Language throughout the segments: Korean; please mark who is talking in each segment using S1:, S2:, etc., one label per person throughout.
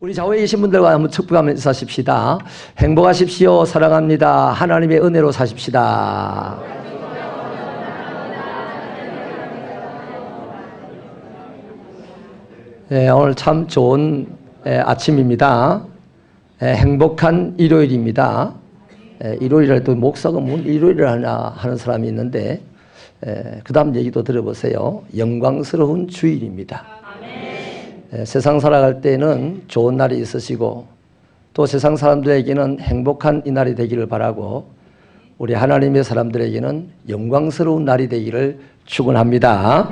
S1: 우리 좌우에 계신 분들과 한번 축복하며 인사하십시다. 행복하십시오. 사랑합니다. 하나님의 은혜로 사십시다. 네, 오늘 참 좋은 아침입니다. 행복한 일요일입니다. 일요일에 또 목사가 뭔 일요일을 하냐 하는 사람이 있는데 그 다음 얘기도 들어보세요. 영광스러운 주일입니다. 세상 살아갈 때는 좋은 날이 있으시고 또 세상 사람들에게는 행복한 이 날이 되기를 바라고 우리 하나님의 사람들에게는 영광스러운 날이 되기를 축원합니다.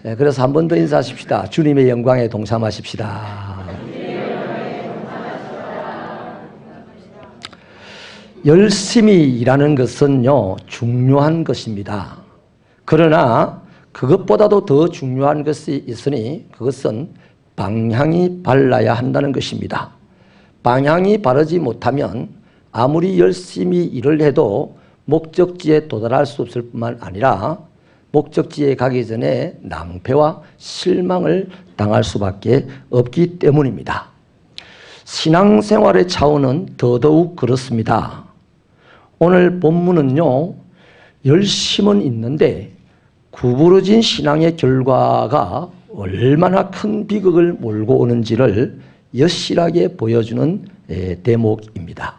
S1: 그래서 한 번 더 인사하십시다. 주님의 영광에 동참하십시다. 열심히 일하는 것은요, 중요한 것입니다. 그러나 그것보다도 더 중요한 것이 있으니 그것은 방향이 발라야 한다는 것입니다. 방향이 바르지 못하면 아무리 열심히 일을 해도 목적지에 도달할 수 없을 뿐만 아니라 목적지에 가기 전에 낭패와 실망을 당할 수밖에 없기 때문입니다. 신앙생활의 차원은 더더욱 그렇습니다. 오늘 본문은요, 열심은 있는데 구부러진 신앙의 결과가 얼마나 큰 비극을 몰고 오는지를 여실하게 보여주는 대목입니다.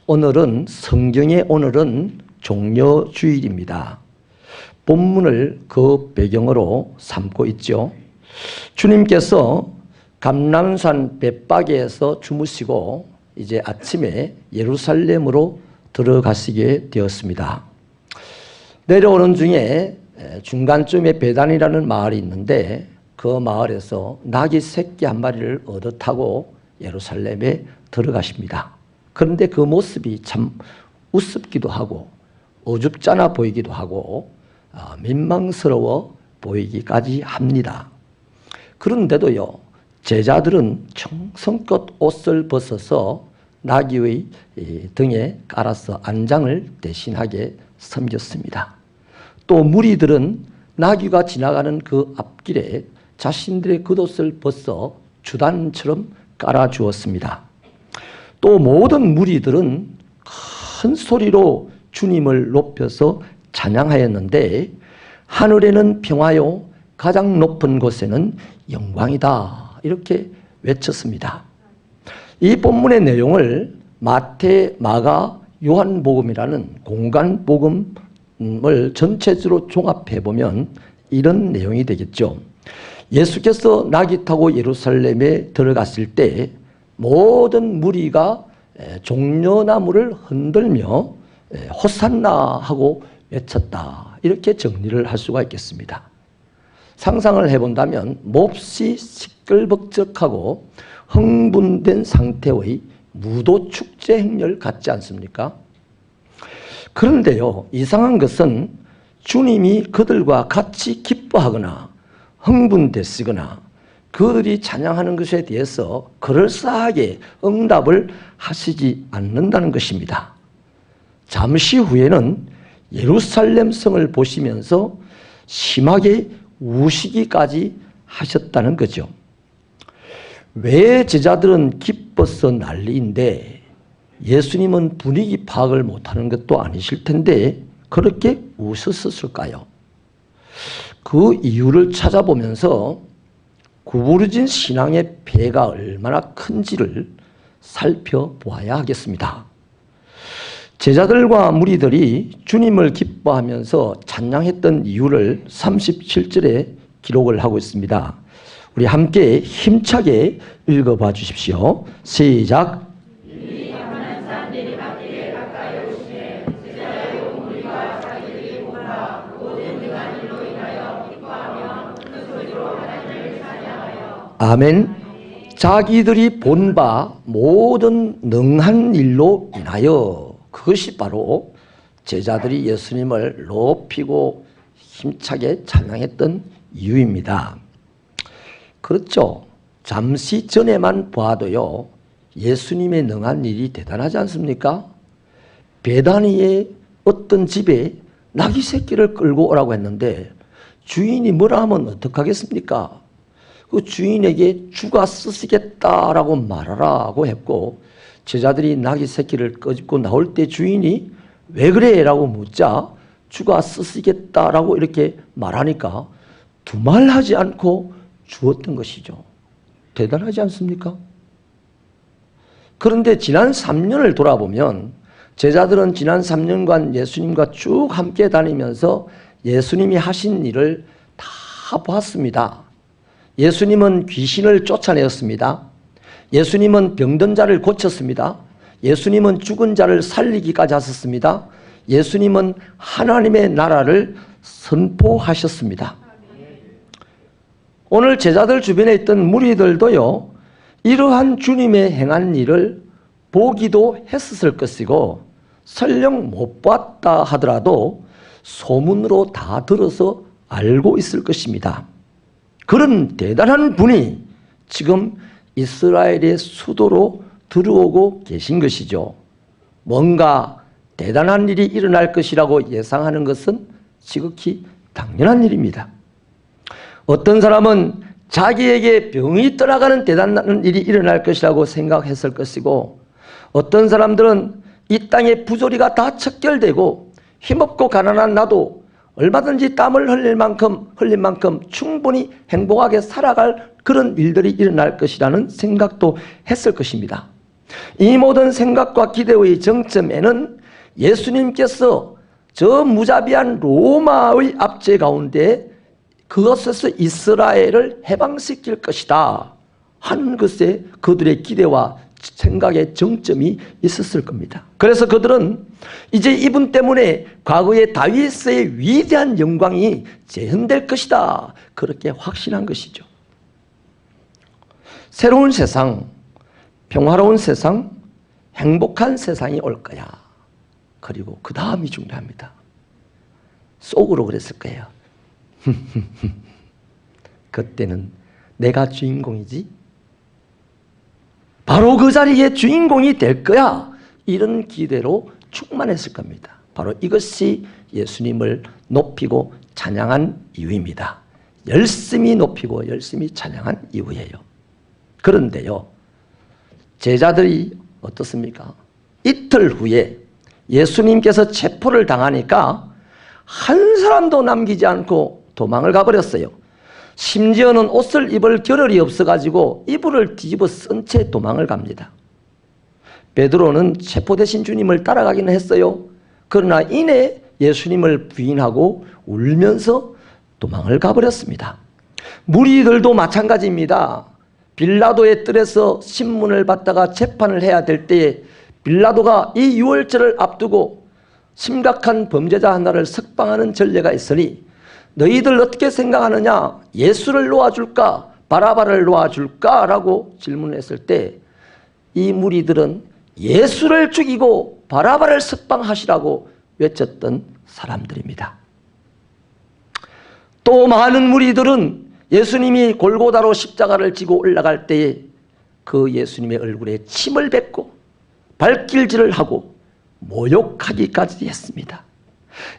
S1: 오늘은 성경의 오늘은 종려주일입니다. 본문을 그 배경으로 삼고 있죠. 주님께서 감람산 벳바게에서 주무시고 이제 아침에 예루살렘으로 들어가시게 되었습니다. 내려오는 중에 중간쯤에 베단이라는 마을이 있는데 그 마을에서 나귀 새끼 한 마리를 얻어 타고 예루살렘에 들어가십니다. 그런데 그 모습이 참 우습기도 하고 어줍잖아 보이기도 하고 민망스러워 보이기까지 합니다. 그런데도요, 제자들은 정성껏 옷을 벗어서 나귀의 등에 깔아서 안장을 대신하게 섬겼습니다. 또 무리들은 나귀가 지나가는 그 앞길에 자신들의 겉옷을 벗어 주단처럼 깔아주었습니다. 또 모든 무리들은 큰 소리로 주님을 높여서 찬양하였는데 하늘에는 평화요 가장 높은 곳에는 영광이다 이렇게 외쳤습니다. 이 본문의 내용을 마태, 마가, 요한복음이라는 공간복음을 전체적으로 종합해보면 이런 내용이 되겠죠. 예수께서 나귀 타고 예루살렘에 들어갔을 때 모든 무리가 종려나무를 흔들며 호산나 하고 외쳤다 이렇게 정리를 할 수가 있겠습니다. 상상을 해본다면 몹시 시끌벅적하고 흥분된 상태의 무도 축제 행렬 같지 않습니까? 그런데요, 이상한 것은 주님이 그들과 같이 기뻐하거나 흥분됐거나 그들이 찬양하는 것에 대해서 그럴싸하게 응답을 하시지 않는다는 것입니다. 잠시 후에는 예루살렘 성을 보시면서 심하게 우시기까지 하셨다는 거죠. 왜 제자들은 기뻐서 난리인데 예수님은 분위기 파악을 못하는 것도 아니실 텐데 그렇게 우셨을까요? 그 이유를 찾아보면서 구부러진 신앙의 폐가 얼마나 큰지를 살펴보아야 하겠습니다. 제자들과 무리들이 주님을 기뻐하면서 찬양했던 이유를 37절에 기록을 하고 있습니다. 우리 함께 힘차게 읽어봐 주십시오. 시작. 아멘. 자기들이 본 바 모든 능한 일로 인하여 그것이 바로 제자들이 예수님을 높이고 힘차게 찬양했던 이유입니다. 그렇죠. 잠시 전에만 봐도요, 예수님의 능한 일이 대단하지 않습니까? 베다니의 어떤 집에 나귀 새끼를 끌고 오라고 했는데 주인이 뭐라 하면 어떡하겠습니까? 그 주인에게 주가 쓰시겠다라고 말하라고 했고, 제자들이 나귀 새끼를 끄집고 나올 때 주인이 왜 그래? 라고 묻자 주가 쓰시겠다라고 이렇게 말하니까 두말하지 않고 주었던 것이죠. 대단하지 않습니까? 그런데 지난 3년을 돌아보면 제자들은 지난 3년간 예수님과 쭉 함께 다니면서 예수님이 하신 일을 다 보았습니다. 예수님은 귀신을 쫓아내었습니다. 예수님은 병든 자를 고쳤습니다. 예수님은 죽은 자를 살리기까지 하셨습니다. 예수님은 하나님의 나라를 선포하셨습니다. 오늘 제자들 주변에 있던 무리들도요, 이러한 주님의 행한 일을 보기도 했었을 것이고, 설령 못 봤다 하더라도 소문으로 다 들어서 알고 있을 것입니다. 그런 대단한 분이 지금 이스라엘의 수도로 들어오고 계신 것이죠. 뭔가 대단한 일이 일어날 것이라고 예상하는 것은 지극히 당연한 일입니다. 어떤 사람은 자기에게 병이 떠나가는 대단한 일이 일어날 것이라고 생각했을 것이고, 어떤 사람들은 이 땅의 부조리가 다 척결되고 힘없고 가난한 나도 얼마든지 땀을 흘린 만큼 충분히 행복하게 살아갈 그런 일들이 일어날 것이라는 생각도 했을 것입니다. 이 모든 생각과 기대의 정점에는 예수님께서 저 무자비한 로마의 압제 가운데 그것에서 이스라엘을 해방시킬 것이다 하는 것에 그들의 기대와 생각의 정점이 있었을 겁니다. 그래서 그들은 이제 이분 때문에 과거의 다윗의 위대한 영광이 재현될 것이다, 그렇게 확신한 것이죠. 새로운 세상, 평화로운 세상, 행복한 세상이 올 거야. 그리고 그 다음이 중요합니다. 속으로 그랬을 거예요. 그때는 내가 주인공이지? 바로 그 자리에 주인공이 될 거야. 이런 기대로 충만했을 겁니다. 바로 이것이 예수님을 높이고 찬양한 이유입니다. 열심히 높이고 열심히 찬양한 이유예요. 그런데요, 제자들이 어떻습니까? 이틀 후에 예수님께서 체포를 당하니까 한 사람도 남기지 않고 도망을 가버렸어요. 심지어는 옷을 입을 겨를이 없어가지고 이불을 뒤집어 쓴 채 도망을 갑니다. 베드로는 체포되신 주님을 따라가기는 했어요. 그러나 이내 예수님을 부인하고 울면서 도망을 가버렸습니다. 무리들도 마찬가지입니다. 빌라도의 뜰에서 신문을 받다가 재판을 해야 될 때에 빌라도가 이 유월절을 앞두고 심각한 범죄자 하나를 석방하는 전례가 있으니 너희들 어떻게 생각하느냐? 예수를 놓아줄까? 바라바를 놓아줄까? 라고 질문했을 때 이 무리들은 예수를 죽이고 바라바를 석방하시라고 외쳤던 사람들입니다. 또 많은 무리들은 예수님이 골고다로 십자가를 지고 올라갈 때에 그 예수님의 얼굴에 침을 뱉고 발길질을 하고 모욕하기까지 했습니다.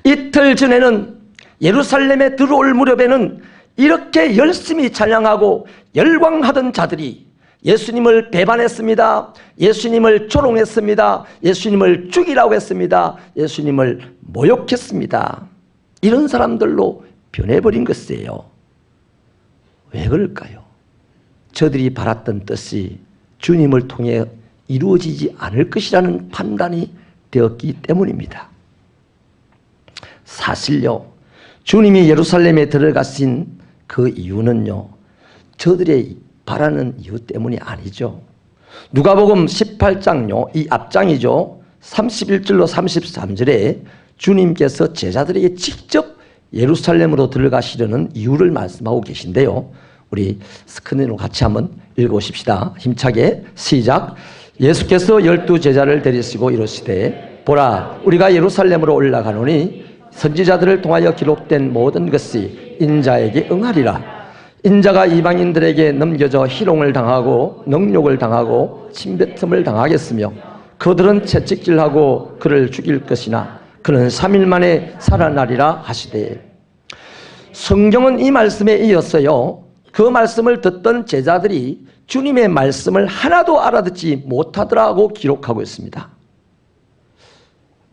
S1: 이틀 전에는 예루살렘에 들어올 무렵에는 이렇게 열심히 찬양하고 열광하던 자들이 예수님을 배반했습니다. 예수님을 조롱했습니다. 예수님을 죽이라고 했습니다. 예수님을 모욕했습니다. 이런 사람들로 변해버린 것이에요. 왜 그럴까요? 저들이 바랐던 뜻이 주님을 통해 이루어지지 않을 것이라는 판단이 되었기 때문입니다. 사실요, 주님이 예루살렘에 들어가신 그 이유는요, 저들의 바라는 이유 때문이 아니죠. 누가복음 18장요, 이 앞장이죠. 31절로 33절에 주님께서 제자들에게 직접 예루살렘으로 들어가시려는 이유를 말씀하고 계신데요. 우리 스크린으로 같이 한번 읽어보십시다. 힘차게 시작. 예수께서 12 제자를 데리시고 이르시되 보라, 우리가 예루살렘으로 올라가노니 선지자들을 통하여 기록된 모든 것이 인자에게 응하리라. 인자가 이방인들에게 넘겨져 희롱을 당하고 능욕을 당하고 침뱉음을 당하겠으며 그들은 채찍질하고 그를 죽일 것이나 그는 3일 만에 살아나리라 하시되, 성경은 이 말씀에 이어서요, 그 말씀을 듣던 제자들이 주님의 말씀을 하나도 알아듣지 못하더라고 기록하고 있습니다.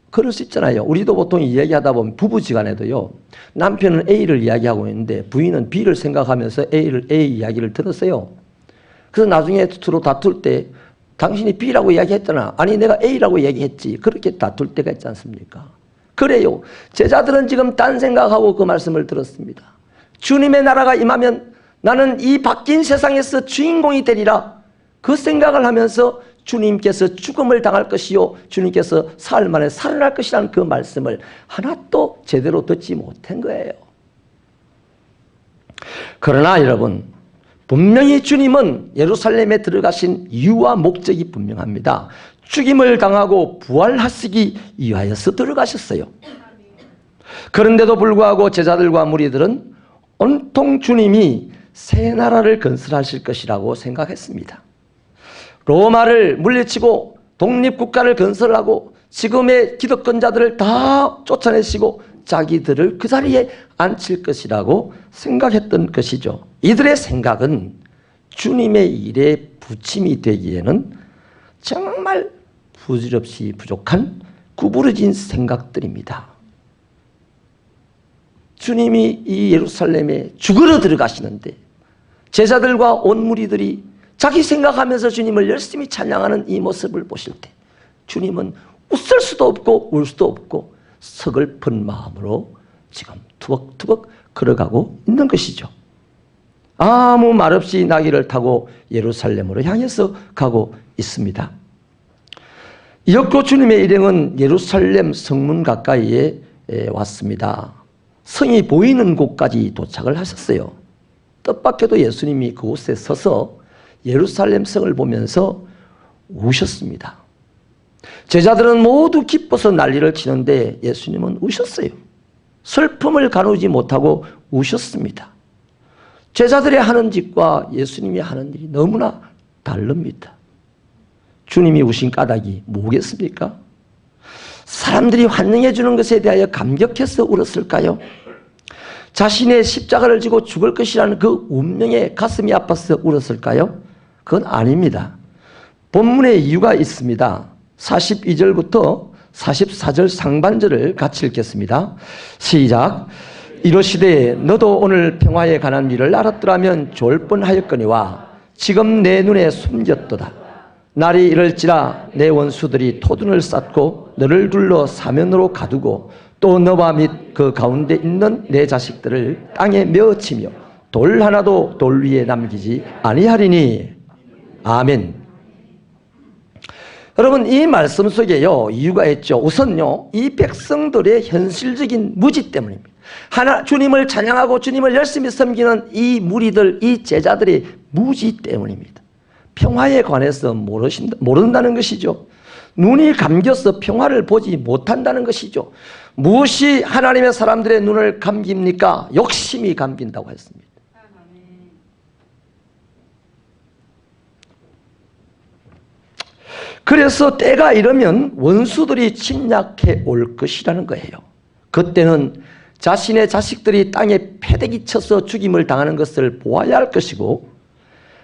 S1: 그럴 수 있잖아요. 우리도 보통 이야기하다 보면 부부지간에도요, 남편은 A를 이야기하고 있는데 부인은 B를 생각하면서 A 이야기를 들었어요. 그래서 나중에 서로 다툴 때 당신이 B라고 이야기했잖아. 아니 내가 A라고 얘기했지. 그렇게 다툴 때가 있지 않습니까? 그래요. 제자들은 지금 딴 생각하고 그 말씀을 들었습니다. 주님의 나라가 임하면 나는 이 바뀐 세상에서 주인공이 되리라. 그 생각을 하면서 주님께서 죽음을 당할 것이요 주님께서 사흘 만에 살아날 것이라는 그 말씀을 하나도 제대로 듣지 못한 거예요. 그러나 여러분, 분명히 주님은 예루살렘에 들어가신 이유와 목적이 분명합니다. 죽임을 당하고 부활하시기 위하여서 들어가셨어요. 그런데도 불구하고 제자들과 무리들은 온통 주님이 새 나라를 건설하실 것이라고 생각했습니다. 로마를 물리치고 독립국가를 건설하고 지금의 기득권자들을 다 쫓아내시고 자기들을 그 자리에 앉힐 것이라고 생각했던 것이죠. 이들의 생각은 주님의 일에 부침이 되기에는 정말 부질없이 부족한 구부러진 생각들입니다. 주님이 이 예루살렘에 죽으러 들어가시는데 제자들과 온 무리들이 자기 생각하면서 주님을 열심히 찬양하는 이 모습을 보실 때 주님은 웃을 수도 없고 울 수도 없고 서글픈 마음으로 지금 투벅투벅 걸어가고 있는 것이죠. 아무 말 없이 나귀를 타고 예루살렘으로 향해서 가고 있습니다. 이었고 주님의 일행은 예루살렘 성문 가까이에 왔습니다. 성이 보이는 곳까지 도착을 하셨어요. 뜻밖에도 예수님이 그곳에 서서 예루살렘 성을 보면서 우셨습니다. 제자들은 모두 기뻐서 난리를 치는데 예수님은 우셨어요. 슬픔을 가누지 못하고 우셨습니다. 제자들이 하는 짓과 예수님이 하는 일이 너무나 다릅니다. 주님이 우신 까닭이 뭐겠습니까? 사람들이 환영해 주는 것에 대하여 감격해서 울었을까요? 자신의 십자가를 지고 죽을 것이라는 그 운명에 가슴이 아파서 울었을까요? 그건 아닙니다. 본문에 이유가 있습니다. 42절부터 44절 상반절을 같이 읽겠습니다. 시작. 이르시되 너도 오늘 평화에 관한 일을 알았더라면 좋을 뻔하였거니와 지금 내 눈에 숨겼도다. 날이 이럴지라 내 원수들이 토둔을 쌓고 너를 둘러 사면으로 가두고 또 너와 및 그 가운데 있는 내 자식들을 땅에 메어치며 돌 하나도 돌 위에 남기지 아니하리니. 아멘. 여러분, 이 말씀 속에요 이유가 있죠. 우선요, 이 백성들의 현실적인 무지 때문입니다. 주님을 찬양하고 주님을 열심히 섬기는 이 무리들, 이 제자들의 무지 때문입니다. 평화에 관해서 모른다는 것이죠. 눈이 감겨서 평화를 보지 못한다는 것이죠. 무엇이 하나님의 사람들의 눈을 감깁니까? 욕심이 감긴다고 했습니다. 그래서 때가 이르면 원수들이 침략해 올 것이라는 거예요. 그때는 자신의 자식들이 땅에 패대기 쳐서 죽임을 당하는 것을 보아야 할 것이고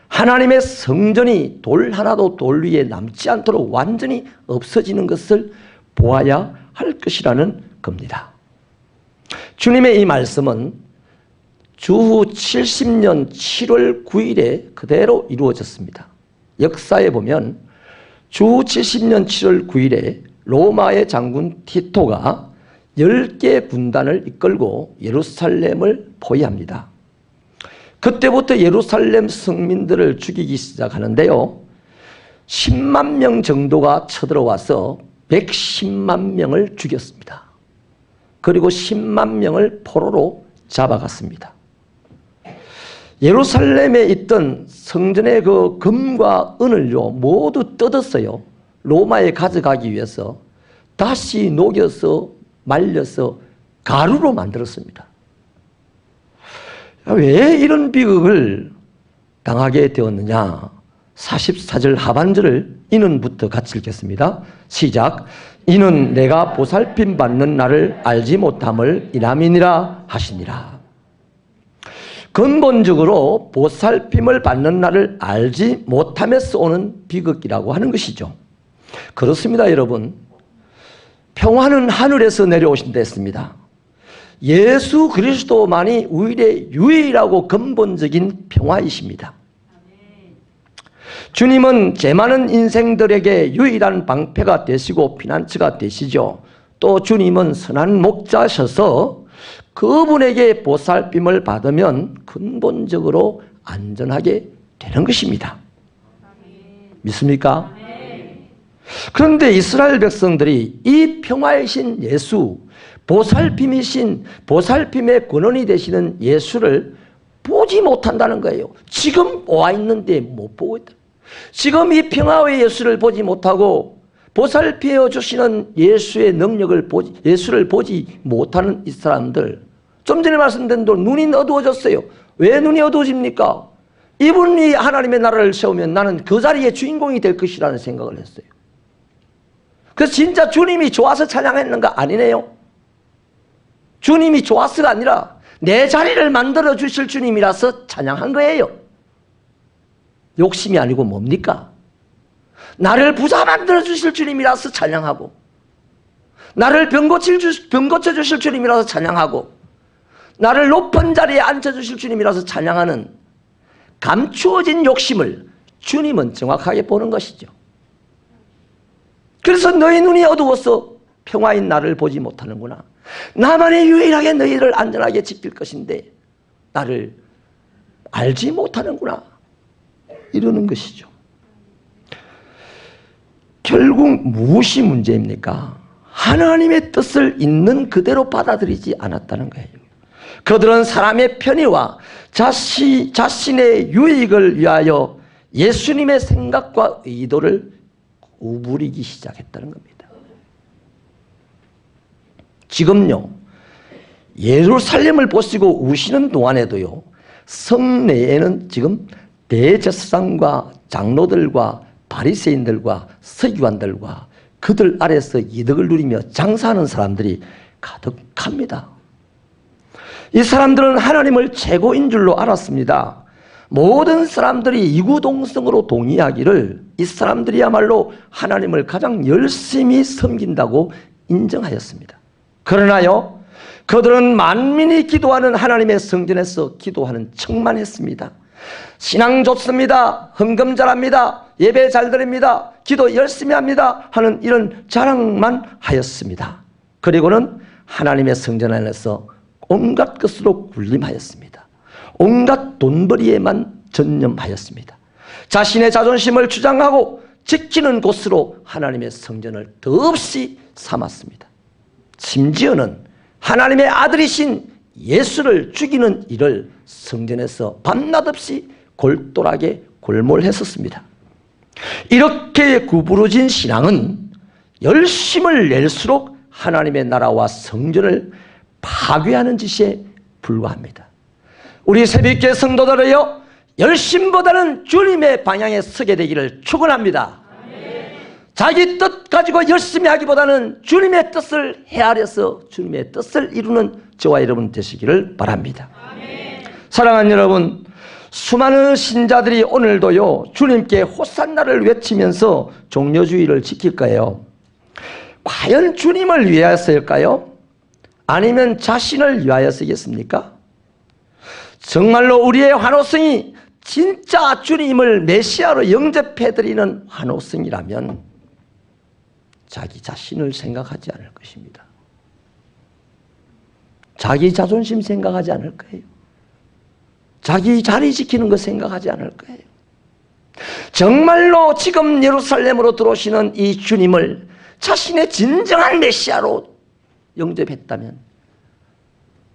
S1: 하나님의 성전이 돌 하나도 돌 위에 남지 않도록 완전히 없어지는 것을 보아야 할 것이라는 겁니다. 주님의 이 말씀은 주후 70년 7월 9일에 그대로 이루어졌습니다. 역사에 보면 주후 70년 7월 9일에 로마의 장군 티토가 10개 군단을 이끌고 예루살렘을 포위합니다. 그때부터 예루살렘 성민들을 죽이기 시작하는데요. 10만 명 정도가 쳐들어와서 110만 명을 죽였습니다. 그리고 10만 명을 포로로 잡아갔습니다. 예루살렘에 있던 성전의 그 금과 은을요 모두 뜯었어요. 로마에 가져가기 위해서 다시 녹여서 말려서 가루로 만들었습니다. 왜 이런 비극을 당하게 되었느냐? 44절 하반절을 이는부터 같이 읽겠습니다. 시작. 이는 내가 보살핌 받는 나를 알지 못함을 인함이니라 하시니라. 근본적으로 보살핌을 받는 날을 알지 못함에서 오는 비극이라고 하는 것이죠. 그렇습니다, 여러분. 평화는 하늘에서 내려오신다 했습니다. 예수 그리스도만이 우리의 유일하고 근본적인 평화이십니다. 주님은 제 많은 인생들에게 유일한 방패가 되시고 피난처가 되시죠. 또 주님은 선한 목자셔서 그분에게 보살핌을 받으면 근본적으로 안전하게 되는 것입니다. 믿습니까? 그런데 이스라엘 백성들이 이 평화이신 예수, 보살핌의 근원이 되시는 예수를 보지 못한다는 거예요. 지금 와 있는데 못 보고 있다. 지금 이 평화의 예수를 보지 못하고 보살피어 주시는 예수의 능력을 예수를 보지 못하는 이 사람들, 좀 전에 말씀드린 대로 눈이 어두워졌어요. 왜 눈이 어두워집니까? 이분이 하나님의 나라를 세우면 나는 그 자리의 주인공이 될 것이라는 생각을 했어요. 그래서 진짜 주님이 좋아서 찬양했는가? 아니네요. 주님이 좋아서가 아니라 내 자리를 만들어 주실 주님이라서 찬양한 거예요. 욕심이 아니고 뭡니까? 나를 부자 만들어 주실 주님이라서 찬양하고, 나를 병 고쳐 주실 주님이라서 찬양하고, 나를 높은 자리에 앉혀 주실 주님이라서 찬양하는 감추어진 욕심을 주님은 정확하게 보는 것이죠. 그래서 너희 눈이 어두워서 평화인 나를 보지 못하는구나. 나만이 유일하게 너희를 안전하게 지킬 것인데 나를 알지 못하는구나. 이러는 것이죠. 결국 무엇이 문제입니까? 하나님의 뜻을 있는 그대로 받아들이지 않았다는 거예요. 그들은 사람의 편의와 자신의 유익을 위하여 예수님의 생각과 의도를 구부리기 시작했다는 겁니다. 지금요, 예루살렘을 보시고 우시는 동안에도요, 성내에는 지금 대제사장과 장로들과 바리새인들과 서기관들과 그들 아래서 이득을 누리며 장사하는 사람들이 가득합니다. 이 사람들은 하나님을 최고인 줄로 알았습니다. 모든 사람들이 이구동성으로 동의하기를 이 사람들이야말로 하나님을 가장 열심히 섬긴다고 인정하였습니다. 그러나요, 그들은 만민이 기도하는 하나님의 성전에서 기도하는 척만 했습니다. 신앙 좋습니다, 헌금 잘합니다, 예배 잘 드립니다, 기도 열심히 합니다 하는 이런 자랑만 하였습니다. 그리고는 하나님의 성전 안에서 온갖 것으로 군림하였습니다. 온갖 돈벌이에만 전념하였습니다. 자신의 자존심을 주장하고 지키는 곳으로 하나님의 성전을 더없이 삼았습니다. 심지어는 하나님의 아들이신 예수를 죽이는 일을 성전에서 밤낮 없이 골똘하게 골몰했었습니다. 이렇게 구부러진 신앙은 열심을 낼수록 하나님의 나라와 성전을 파괴하는 짓에 불과합니다. 우리 새벽교회 성도들이여, 열심보다는 주님의 방향에 서게 되기를 축원합니다. 자기 뜻 가지고 열심히 하기보다는 주님의 뜻을 헤아려서 주님의 뜻을 이루는 저와 여러분 되시기를 바랍니다. 사랑하는 여러분, 수많은 신자들이 오늘도요, 주님께 호산나를 외치면서 종려주의를 지킬 거예요. 과연 주님을 위하여서일까요? 아니면 자신을 위하여서겠습니까? 정말로 우리의 환호성이 진짜 주님을 메시아로 영접해드리는 환호성이라면 자기 자신을 생각하지 않을 것입니다. 자기 자존심 생각하지 않을 거예요. 자기 자리 지키는 거 생각하지 않을 거예요. 정말로 지금 예루살렘으로 들어오시는 이 주님을 자신의 진정한 메시아로 영접했다면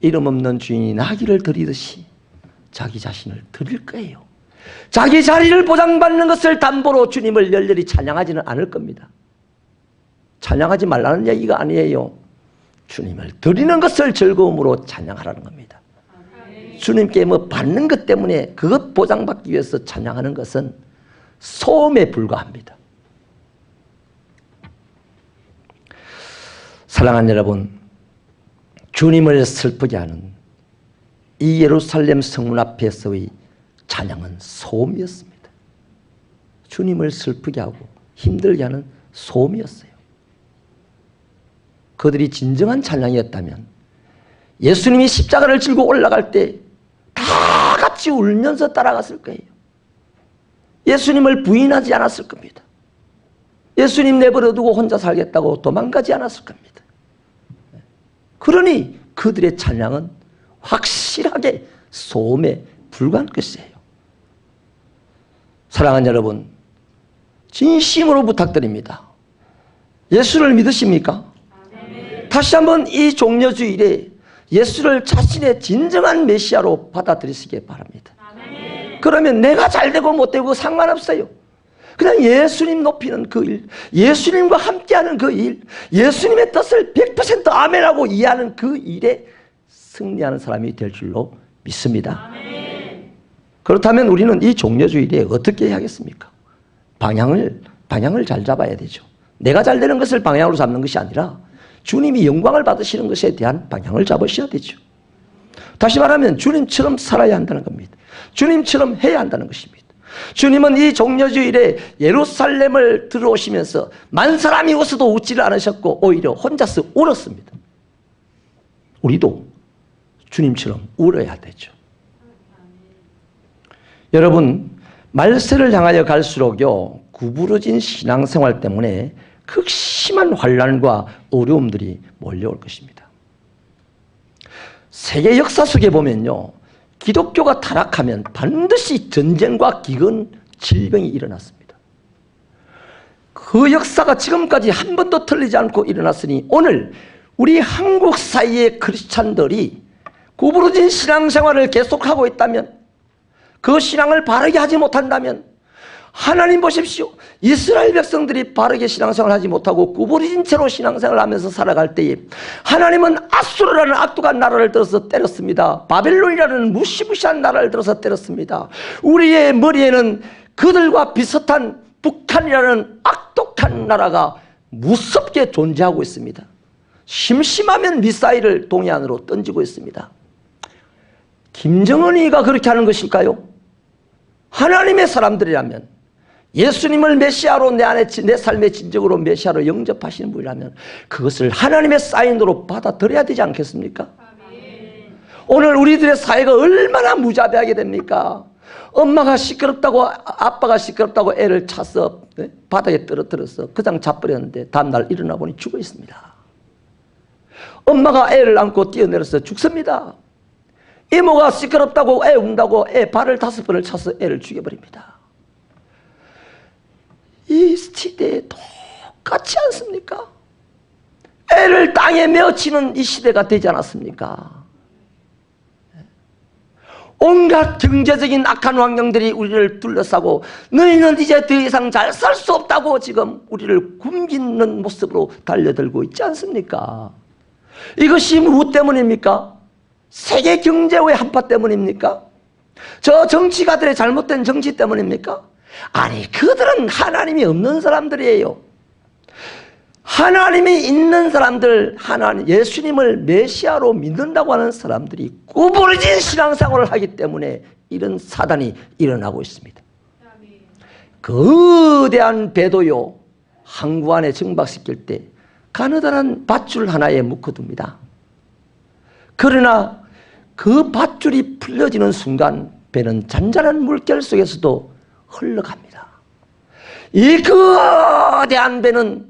S1: 이름 없는 주인이 나귀를 드리듯이 자기 자신을 드릴 거예요. 자기 자리를 보장받는 것을 담보로 주님을 열렬히 찬양하지는 않을 겁니다. 찬양하지 말라는 얘기가 아니에요. 주님을 드리는 것을 즐거움으로 찬양하라는 겁니다. 주님께 뭐 받는 것 때문에 그것 보장받기 위해서 찬양하는 것은 소음에 불과합니다. 사랑하는 여러분, 주님을 슬프게 하는 이 예루살렘 성문 앞에서의 찬양은 소음이었습니다. 주님을 슬프게 하고 힘들게 하는 소음이었어요. 그들이 진정한 찬양이었다면 예수님이 십자가를 지고 올라갈 때 다 같이 울면서 따라갔을 거예요. 예수님을 부인하지 않았을 겁니다. 예수님 내버려 두고 혼자 살겠다고 도망가지 않았을 겁니다. 그러니 그들의 찬양은 확실하게 소음에 불과한 것이에요. 사랑하는 여러분, 진심으로 부탁드립니다. 예수를 믿으십니까? 다시 한번 이 종려주일에 예수를 자신의 진정한 메시아로 받아들이시기 바랍니다. 그러면 내가 잘되고 못되고 상관없어요. 그냥 예수님 높이는 그 일, 예수님과 함께하는 그 일, 예수님의 뜻을 100% 아멘하고 이해하는 그 일에 승리하는 사람이 될 줄로 믿습니다. 그렇다면 우리는 이 종려주일에 어떻게 해야겠습니까? 방향을 잘 잡아야 되죠. 내가 잘 되는 것을 방향으로 잡는 것이 아니라 주님이 영광을 받으시는 것에 대한 방향을 잡으셔야 되죠. 다시 말하면 주님처럼 살아야 한다는 겁니다. 주님처럼 해야 한다는 것입니다. 주님은 이 종려주일에 예루살렘을 들어오시면서 만 사람이 웃어도 웃지를 않으셨고 오히려 혼자서 울었습니다. 우리도 주님처럼 울어야 되죠. 여러분, 말세를 향하여 갈수록요, 구부러진 신앙생활 때문에 극심한 환난과 어려움들이 몰려올 것입니다. 세계 역사 속에 보면요, 기독교가 타락하면 반드시 전쟁과 기근, 질병이 일어났습니다. 그 역사가 지금까지 한 번도 틀리지 않고 일어났으니 오늘 우리 한국 사이의 크리스찬들이 구부러진 신앙생활을 계속하고 있다면, 그 신앙을 바르게 하지 못한다면, 하나님 보십시오. 이스라엘 백성들이 바르게 신앙생활을 하지 못하고 구부러진 채로 신앙생활을 하면서 살아갈 때에 하나님은 아수르라는 악독한 나라를 들어서 때렸습니다. 바벨론이라는 무시무시한 나라를 들어서 때렸습니다. 우리의 머리에는 그들과 비슷한 북한이라는 악독한 나라가 무섭게 존재하고 있습니다. 심심하면 미사일을 동해안으로 던지고 있습니다. 김정은이가 그렇게 하는 것일까요? 하나님의 사람들이라면, 예수님을 메시아로 내 삶의 진정으로 메시아로 영접하시는 분이라면 그것을 하나님의 사인으로 받아들여야 되지 않겠습니까? 오늘 우리들의 사회가 얼마나 무자비하게 됩니까? 엄마가 시끄럽다고, 아빠가 시끄럽다고 애를 차서 바닥에 떨어뜨려서 그냥 자버렸는데 다음날 일어나 보니 죽어 있습니다. 엄마가 애를 안고 뛰어내려서 죽습니다. 이모가 시끄럽다고 애 운다고 애 발을 5번을 차서 애를 죽여버립니다. 이 시대에 똑같지 않습니까? 애를 땅에 메어치는 이 시대가 되지 않았습니까? 온갖 경제적인 악한 환경들이 우리를 둘러싸고 너희는 이제 더 이상 잘 살 수 없다고 지금 우리를 굶기는 모습으로 달려들고 있지 않습니까? 이것이 무엇 때문입니까? 세계 경제의 한파 때문입니까? 저 정치가들의 잘못된 정치 때문입니까? 아니, 그들은 하나님이 없는 사람들이에요. 하나님이 있는 사람들, 하나님 예수님을 메시아로 믿는다고 하는 사람들이 구부러진 신앙생활을 하기 때문에 이런 사단이 일어나고 있습니다. 거대한 배도요, 항구 안에 정박시킬 때 가느다란 밧줄 하나에 묶어둡니다. 그러나 그 밧줄이 풀려지는 순간 배는 잔잔한 물결 속에서도 흘러갑니다. 이 거대한 배는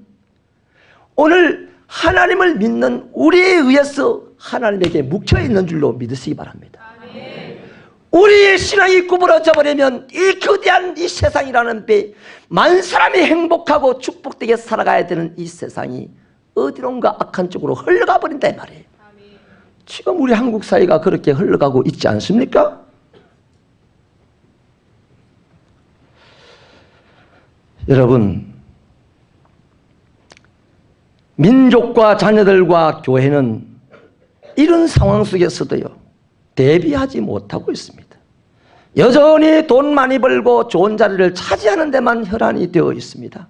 S1: 오늘 하나님을 믿는 우리에 의해서 하나님에게 묵혀있는 줄로 믿으시기 바랍니다. 우리의 신앙이 구부러져 버리면 이 거대한 이 세상이라는 배, 만 사람이 행복하고 축복되게 살아가야 되는 이 세상이 어디론가 악한 쪽으로 흘러가 버린다 이 말이에요. 지금 우리 한국 사회가 그렇게 흘러가고 있지 않습니까? 여러분, 민족과 자녀들과 교회는 이런 상황 속에서도요, 대비하지 못하고 있습니다. 여전히 돈 많이 벌고 좋은 자리를 차지하는 데만 혈안이 되어 있습니다.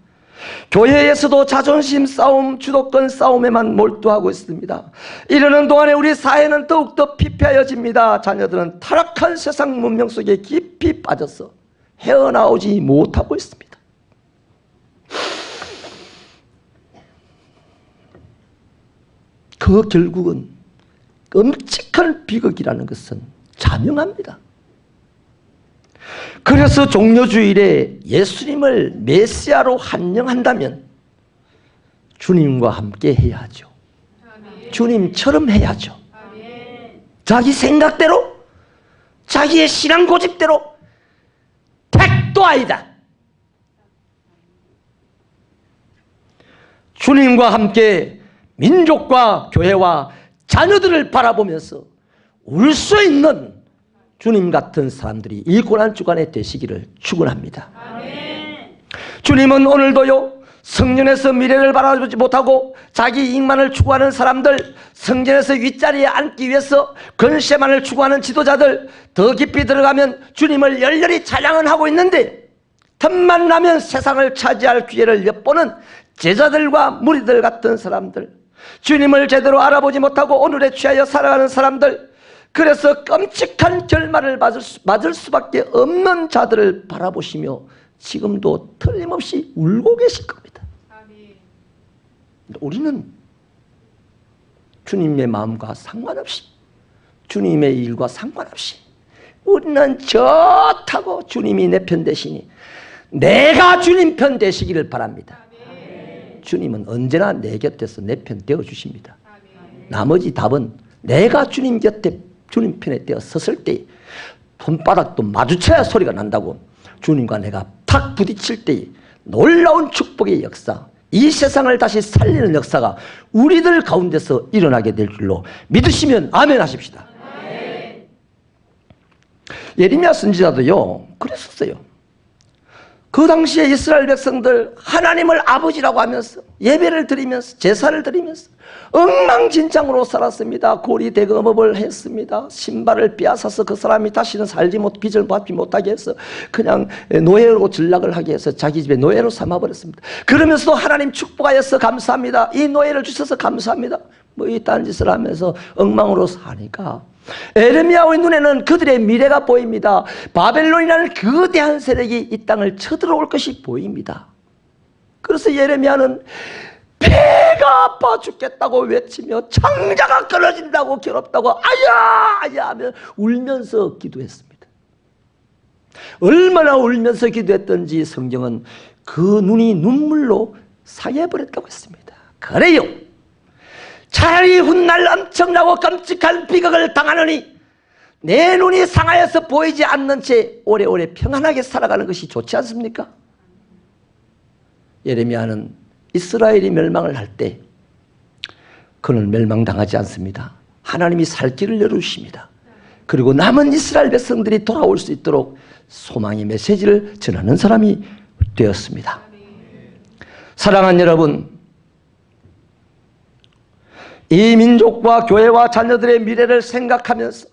S1: 교회에서도 자존심 싸움, 주도권 싸움에만 몰두하고 있습니다. 이러는 동안에 우리 사회는 더욱더 피폐해집니다. 자녀들은 타락한 세상 문명 속에 깊이 빠져서 헤어나오지 못하고 있습니다. 그 결국은 끔찍한 비극이라는 것은 자명합니다. 그래서 종려주일에 예수님을 메시아로 환영한다면 주님과 함께 해야죠. 주님처럼 해야죠. 자기 생각대로, 자기의 신앙 고집대로 택도 아니다. 주님과 함께 민족과 교회와 자녀들을 바라보면서 울 수 있는 주님 같은 사람들이 이 고난주간에 되시기를 축원합니다. 주님은 오늘도요, 성전에서 미래를 바라보지 못하고 자기 이익만을 추구하는 사람들, 성전에서 윗자리에 앉기 위해서 권세만을 추구하는 지도자들, 더 깊이 들어가면 주님을 열렬히 찬양은 하고 있는데 틈만 나면 세상을 차지할 기회를 엿보는 제자들과 무리들 같은 사람들, 주님을 제대로 알아보지 못하고 오늘에 취하여 살아가는 사람들, 그래서 끔찍한 결말을 맞을 수밖에 없는 자들을 바라보시며 지금도 틀림없이 울고 계실 겁니다. 우리는 주님의 마음과 상관없이, 주님의 일과 상관없이 우리는 좋다고 주님이 내 편 되시니 내가 주님 편 되시기를 바랍니다. 주님은 언제나 내 곁에서 내 편 되어주십니다. 나머지 답은 내가 주님 곁에, 주님 편에 되어 섰을 때 손바닥도 마주쳐야 소리가 난다고, 주님과 내가 탁 부딪힐 때 놀라운 축복의 역사, 이 세상을 다시 살리는 역사가 우리들 가운데서 일어나게 될 줄로 믿으시면 아멘 하십시다. 예레미야 선지자도요 그랬었어요. 그 당시에 이스라엘 백성들 하나님을 아버지라고 하면서 예배를 드리면서 제사를 드리면서 엉망진창으로 살았습니다. 고리 대검업을 했습니다. 신발을 빼앗아서 그 사람이 다시는 빚을 받지 못하게 해서 그냥 노예로 전락을 하게 해서 자기 집에 노예로 삼아버렸습니다. 그러면서도 하나님 축복하여서 감사합니다. 이 노예를 주셔서 감사합니다. 뭐 이딴 짓을 하면서 엉망으로 사니까 에레미야의 눈에는 그들의 미래가 보입니다. 바벨론이라는 거대한 세력이 이 땅을 쳐들어올 것이 보입니다. 그래서 예레미야는 배가 아파 죽겠다고 외치며 창자가 끊어진다고 괴롭다고 아야 아야 하며 울면서 기도했습니다. 얼마나 울면서 기도했던지 성경은 그 눈이 눈물로 상해버렸다고 했습니다. 그래요, 차라리 훗날 엄청나고 끔찍한 비극을 당하느니 내 눈이 상하여서 보이지 않는 채 오래오래 평안하게 살아가는 것이 좋지 않습니까? 예레미야는 이스라엘이 멸망을 할 때 그는 멸망당하지 않습니다. 하나님이 살 길을 열어주십니다. 그리고 남은 이스라엘 백성들이 돌아올 수 있도록 소망의 메시지를 전하는 사람이 되었습니다. 사랑하는 여러분, 이 민족과 교회와 자녀들의 미래를 생각하면서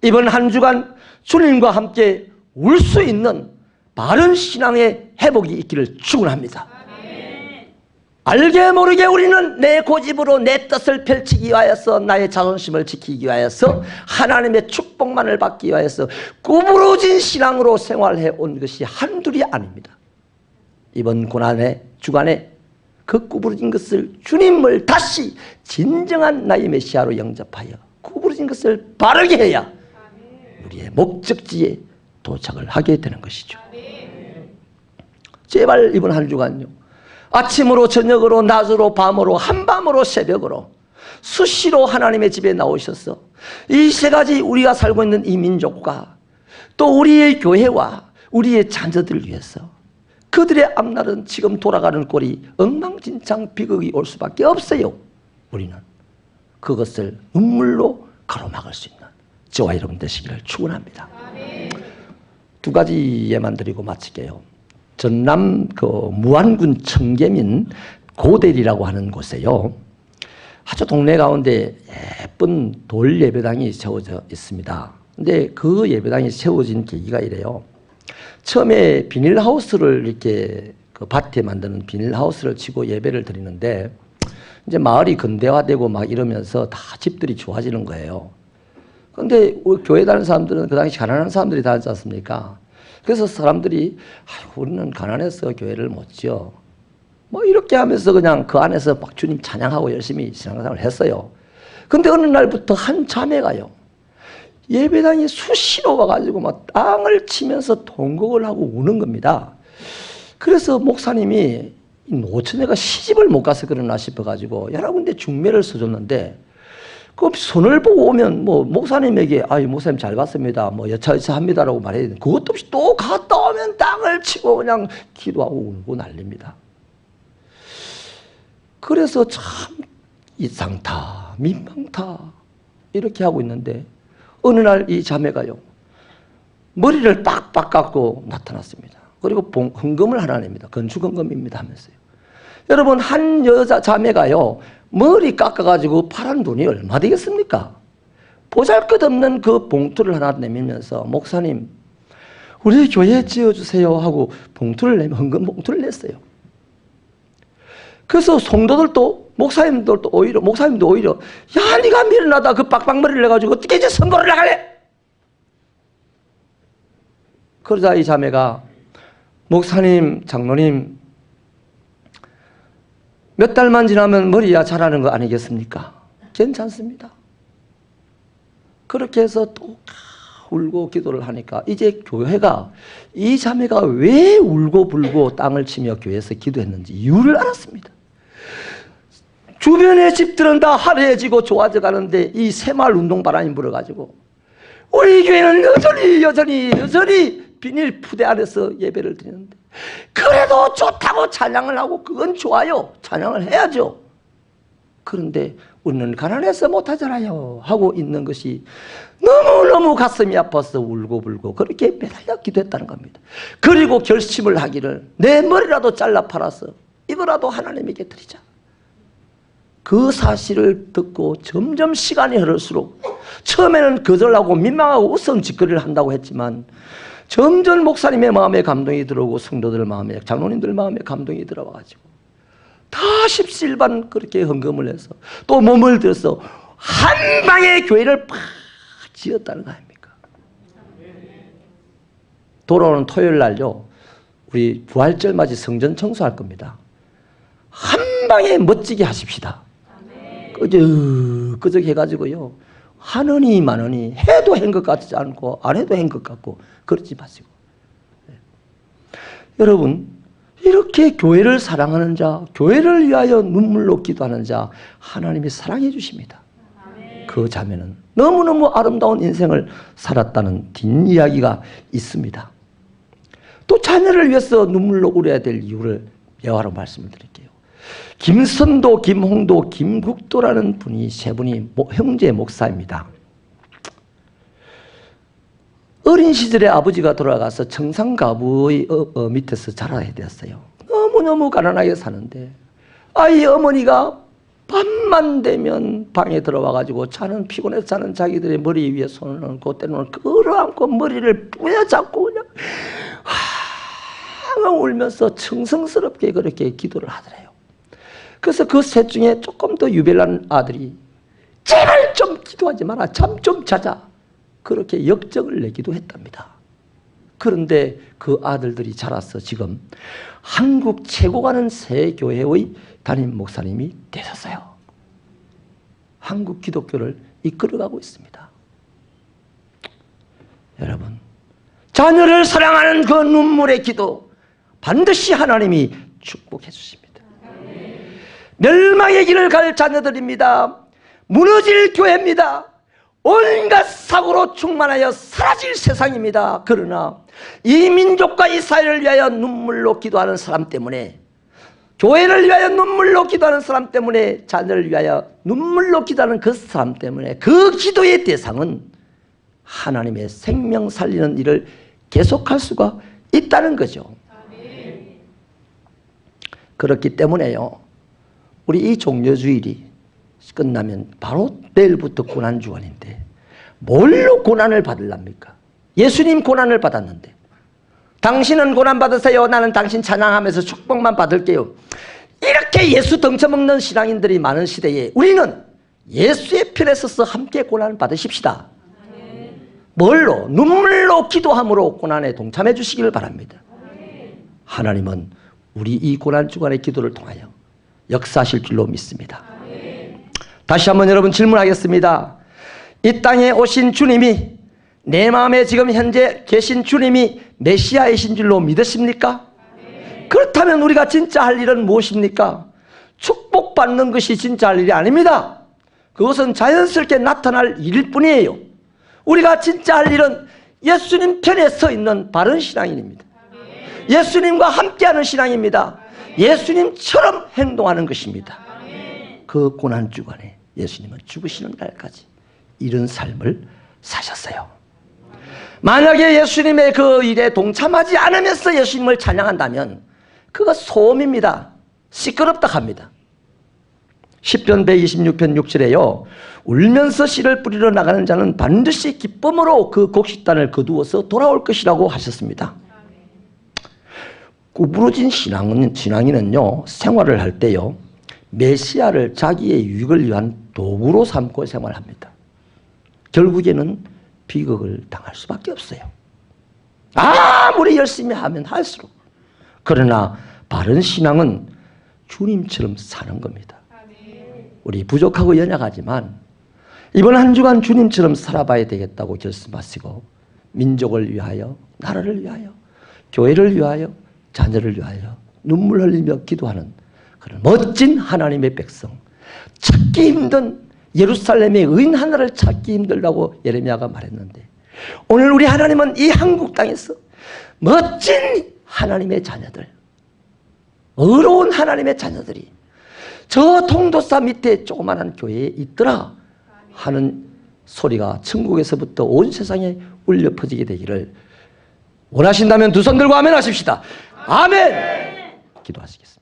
S1: 이번 한 주간 주님과 함께 울 수 있는 바른 신앙의 회복이 있기를 축원합니다. 알게 모르게 우리는 내 고집으로 내 뜻을 펼치기 위하여서, 나의 자존심을 지키기 위하여서, 하나님의 축복만을 받기 위하여서 구부러진 신앙으로 생활해 온 것이 한둘이 아닙니다. 이번 고난의 주간에 그 구부러진 것을, 주님을 다시 진정한 나의 메시아로 영접하여 구부러진 것을 바르게 해야 우리의 목적지에 도착을 하게 되는 것이죠. 제발 이번 한 주간요, 아침으로 저녁으로 낮으로 밤으로 한밤으로 새벽으로 수시로 하나님의 집에 나오셔서 이 세 가지 우리가 살고 있는 이 민족과 또 우리의 교회와 우리의 자녀들을 위해서, 그들의 앞날은 지금 돌아가는 꼴이 엉망진창 비극이 올 수밖에 없어요. 우리는 그것을 눈물로 가로막을 수 있는 저와 여러분 되시기를 축원합니다. 두 가지 예만 드리고 마칠게요. 전남 무안군 청계민 고대리라고 하는 곳에요, 아주 동네 가운데 예쁜 돌 예배당이 세워져 있습니다. 근데 그 예배당이 세워진 계기가 이래요. 처음에 비닐하우스를 이렇게 그 밭에 만드는 비닐하우스를 치고 예배를 드리는데 이제 마을이 근대화되고 막 이러면서 다 집들이 좋아지는 거예요. 그런데 교회 다니는 사람들은 그 당시 가난한 사람들이 다녔지 않습니까? 그래서 사람들이 우리는 가난해서 교회를 못 지어. 뭐 이렇게 하면서 그냥 그 안에서 막 주님 찬양하고 열심히 신앙생활을 했어요. 근데 어느 날부터 한 자매가요. 예배당에 수시로 와가지고 막 땅을 치면서 통곡을 하고 우는 겁니다. 그래서 목사님이 노처녀가 시집을 못 가서 그러나 싶어가지고 여러 군데 중매를 써줬는데 그 손을 보고 오면 뭐 목사님에게 목사님 잘 봤습니다. 뭐 여차여차합니다라고 말해야 되는데 그것도 없이 또 갔다 오면 땅을 치고 그냥 기도하고 울고 난립니다. 그래서 참 이상타, 민망타 이렇게 하고 있는데 어느 날 이 자매가요. 머리를 빡빡 깎고 나타났습니다. 그리고 헌금을 하나 냅니다. 건축헌금입니다 하면서요. 여러분 한 여자 자매가요. 머리 깎아가지고 팔은 돈이 얼마 되겠습니까? 보잘것없는 그 봉투를 하나 내밀면서 목사님 우리 교회 지어주세요 하고 봉투를 내면 헌금 봉투를 냈어요. 그래서 성도들도 목사님도 오히려 야 네가 미련하다 그 빡빡머리를 내가지고 어떻게 이제 선거를 나가래? 그러자 이 자매가 목사님 장로님 몇 달만 지나면 머리야 자라는 거 아니겠습니까? 괜찮습니다. 그렇게 해서 또 울고 기도를 하니까 이제 교회가 이 자매가 왜 울고 불고 땅을 치며 교회에서 기도했는지 이유를 알았습니다. 주변의 집들은 다 화려해지고 좋아져 가는데 이 새마을 운동바람이 불어가지고 우리 교회는 여전히 비닐 푸대 안에서 예배를 드리는데 그래도 좋다고 찬양을 하고 그건 좋아요. 찬양을 해야죠. 그런데 우리는 가난해서 못하잖아요 하고 있는 것이 너무너무 가슴이 아파서 울고불고 그렇게 매달려 기도했다는 겁니다. 그리고 결심을 하기를 내 머리라도 잘라 팔아서 이거라도 하나님에게 드리자. 그 사실을 듣고 점점 시간이 흐를수록 처음에는 거절하고 민망하고 우스갯거리를 한다고 했지만 점점 목사님의 마음에 감동이 들어오고 성도들 마음에 장로님들 마음에 감동이 들어와가지고 다 십시일반 그렇게 헌금을 해서 또 몸을 들여서 한 방에 교회를 팍 지었다는 거 아닙니까? 돌아오는 토요일 날요 우리 부활절 맞이 성전 청소할 겁니다. 한 방에 멋지게 하십시다. 끄적 해가지고요 하느니 마느니 해도 한 것 같지 않고 안 해도 한 것 같고 그러지 마시고 여러분 이렇게 교회를 사랑하는 자 교회를 위하여 눈물로 기도하는 자 하나님이 사랑해 주십니다. 그 자매는 너무너무 아름다운 인생을 살았다는 뒷이야기가 있습니다. 또 자녀를 위해서 눈물로 울어야 될 이유를 예화로 말씀을 드릴게요. 김선도, 김홍도, 김국도라는 분이 세 분이 형제 목사입니다. 어린 시절에 아버지가 돌아가서 청산가부의 밑에서 자라야 되었어요. 너무너무 가난하게 사는데 이 어머니가 밤만 되면 방에 들어와가지고 자는 피곤해서 자는 자기들의 머리 위에 손을 얹고 때로는 끌어안고 머리를 뿌여잡고 그냥 울면서 청성스럽게 그렇게 기도를 하더래요. 그래서 그 셋 중에 조금 더 유별난 아들이 제발 좀 기도하지 마라. 잠 좀 자자. 그렇게 역적을 내기도 했답니다. 그런데 그 아들들이 자라서 지금 한국 최고 가는 새 교회의 담임 목사님이 되셨어요. 한국 기독교를 이끌어가고 있습니다. 여러분, 자녀를 사랑하는 그 눈물의 기도 반드시 하나님이 축복해 주십니다. 멸망의 길을 갈 자녀들입니다. 무너질 교회입니다. 온갖 사고로 충만하여 사라질 세상입니다. 그러나 이 민족과 이 사회를 위하여 눈물로 기도하는 사람 때문에 교회를 위하여 눈물로 기도하는 사람 때문에 자녀를 위하여 눈물로 기도하는 그 사람 때문에 그 기도의 대상은 하나님의 생명 살리는 일을 계속할 수가 있다는 거죠. 그렇기 때문에요. 우리 이 종려주일이 끝나면 바로 내일부터 고난주간인데 뭘로 고난을 받으랍니까? 예수님 고난을 받았는데 당신은 고난받으세요. 나는 당신 찬양하면서 축복만 받을게요. 이렇게 예수 덩쳐먹는 신앙인들이 많은 시대에 우리는 예수의 편에 서서 함께 고난을 받으십시다. 뭘로? 눈물로 기도함으로 고난에 동참해 주시기를 바랍니다. 하나님은 우리 이 고난 주간의 기도를 통하여 역사하실 줄로 믿습니다. 다시 한번 여러분 질문하겠습니다. 이 땅에 오신 주님이, 내 마음에 지금 현재 계신 주님이 메시아이신 줄로 믿으십니까? 그렇다면 우리가 진짜 할 일은 무엇입니까? 축복받는 것이 진짜 할 일이 아닙니다. 그것은 자연스럽게 나타날 일일 뿐이에요. 우리가 진짜 할 일은 예수님 편에 서 있는 바른 신앙인입니다. 예수님과 함께하는 신앙입니다. 예수님처럼 행동하는 것입니다. 그 고난주간에 예수님은 죽으시는 날까지 이런 삶을 사셨어요. 만약에 예수님의 그 일에 동참하지 않으면서 예수님을 찬양한다면 그거 소음입니다. 시끄럽다 합니다. 시편 126편 6절에요. 울면서 씨를 뿌리러 나가는 자는 반드시 기쁨으로 그 곡식단을 거두어서 돌아올 것이라고 하셨습니다. 구부러진 신앙인은요, 생활을 할 때요, 메시아를 자기의 유익을 위한 도구로 삼고 생활합니다. 결국에는 비극을 당할 수밖에 없어요. 아무리 열심히 하면 할수록. 그러나 바른 신앙은 주님처럼 사는 겁니다. 우리 부족하고 연약하지만 이번 한 주간 주님처럼 살아봐야 되겠다고 결심하시고 민족을 위하여, 나라를 위하여, 교회를 위하여, 자녀를 위하여 눈물 흘리며 기도하는 그런 멋진 하나님의 백성, 찾기 힘든 예루살렘의 의인 하나를 찾기 힘들다고 예레미야가 말했는데, 오늘 우리 하나님은 이 한국 땅에서 멋진 하나님의 자녀들, 의로운 하나님의 자녀들이 저 통도사 밑에 조그마한 교회에 있더라 하는 소리가 천국에서부터 온 세상에 울려 퍼지게 되기를 원하신다면 두 손 들고 아멘 하십시다. 아멘! 기도하시겠습니다.